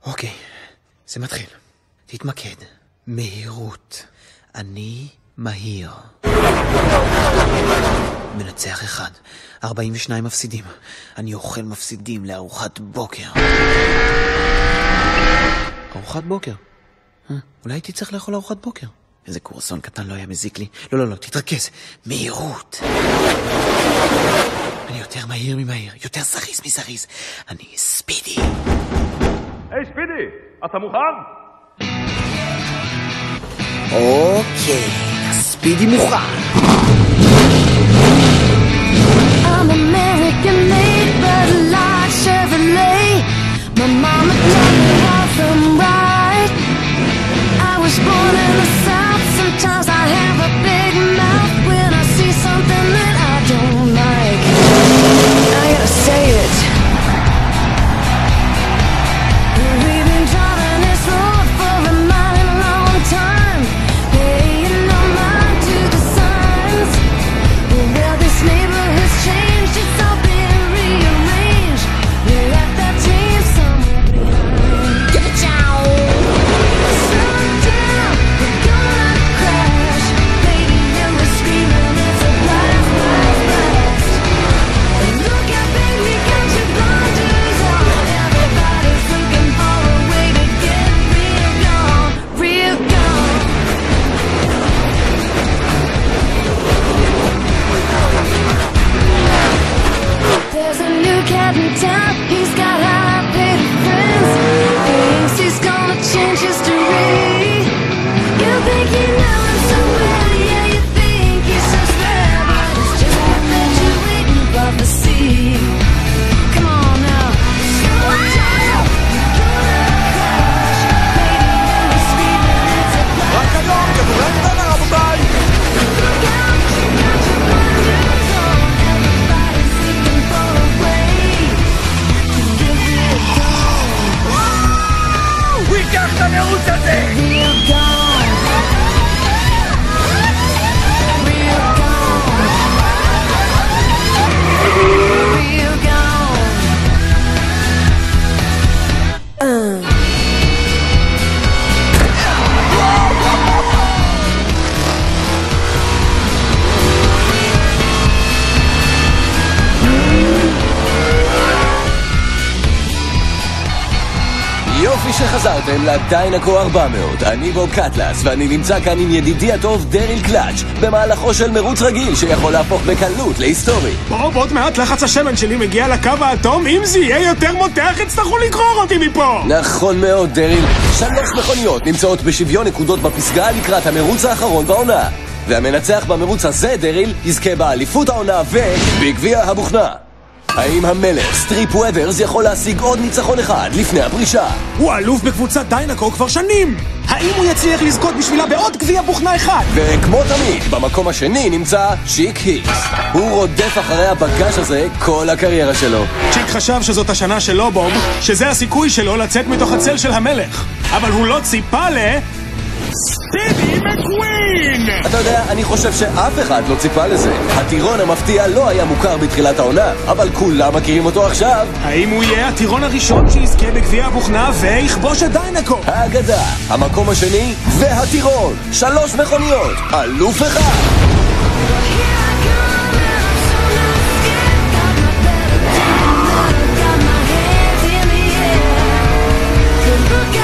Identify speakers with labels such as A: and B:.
A: אוקיי, זה מתחיל. תתמקד. מהירות. אני מהיר. מנצח אחד. 42 מפסידים. אני אוכל מפסידים לארוחת בוקר. ארוחת בוקר? אולי הייתי צריך לאכול ארוחת בוקר. איזה קורסון קטן לא היה מזיק לי. לא, תתרכז. מהירות. אני יותר מהיר ממהיר. יותר זריז מזריז. אני ספידי.
B: היי ספידי, אתה מוכן?
A: אוקיי, הספידי מוכן.
C: I'm American made, but like Chevrolet. My mama taught me how from right. I was born in the South. Sometimes I have a big mouth when I see something that I don't like. I gotta say it. We've been driving this road for a mighty long time, paying no mind to the signs. Well, this neighborhood's changed, it's all been rearranged. We left that dream somewhere behind. Give it down. Slow down, we're gonna crash. Lady, and we're screaming, it's a blast, blast, blast. Look out, baby, got your blinders on. Everybody's looking for a way to get real gone, real gone. There's a new cat in town, he's got high-paid friends. Thinks he's gonna change history. You think you know him so well, yeah, you think he's so swell, but it's just perpetuating prophecy. Come on now, slow down, you're gonna crash. Lady, and we're screaming, it's a blast. Look out, you got your blinders on. Everybody's looking for a way to get real gone.
B: הוא ייקח את המרוץ הזה!
C: Real gone. Real gone. Real gone.
D: יופי שחזרתם לדיינקו 400. אני בוב קטלס ואני נמצא כאן עם ידידי הטוב דריל קלאץ' במהלכו של מרוץ רגיל שיכול להפוך בקלות להיסטורי.
E: בוב, עוד מעט לחץ השמן שלי מגיע לקו האטום. אם זה יהיה יותר מותח יצטרכו לגרור אותי מפה.
D: נכון מאוד דריל. 3 מכוניות נמצאות בשוויון נקודות בפסגה לקראת המרוץ האחרון בעונה, והמנצח במרוץ הזה דריל יזכה באליפות העונה ובגביע הבוכנה. האם המלך סטריפ ווברס יכול להשיג עוד ניצחון אחד לפני הפרישה?
E: הוא אלוף בקבוצת דיינקו כבר שנים. האם הוא יצליח לזכות בשבילה בעוד גביע בוכנה אחד?
D: וכמו תמיד, במקום השני נמצא צ'יק היקס. הוא רודף אחרי הבגש הזה כל הקריירה שלו.
E: צ'יק חשב שזאת השנה שלו, בוב, שזה הסיכוי שלו לצאת מתוך הצל של המלך. אבל הוא לא ציפה ספידי מקווין!
D: אתה יודע, אני חושב שאף אחד לא ציפה לזה. הטירון המפתיע לא היה מוכר בתחילת העונה, אבל כולם מכירים אותו עכשיו.
E: האם הוא יהיה הטירון הראשון שיזכה בגביע הבוכנה ויכבוש את דיינקו?
D: האגדה, המקום השני והטירון. 3 מכוניות, אלוף אחד.
C: Look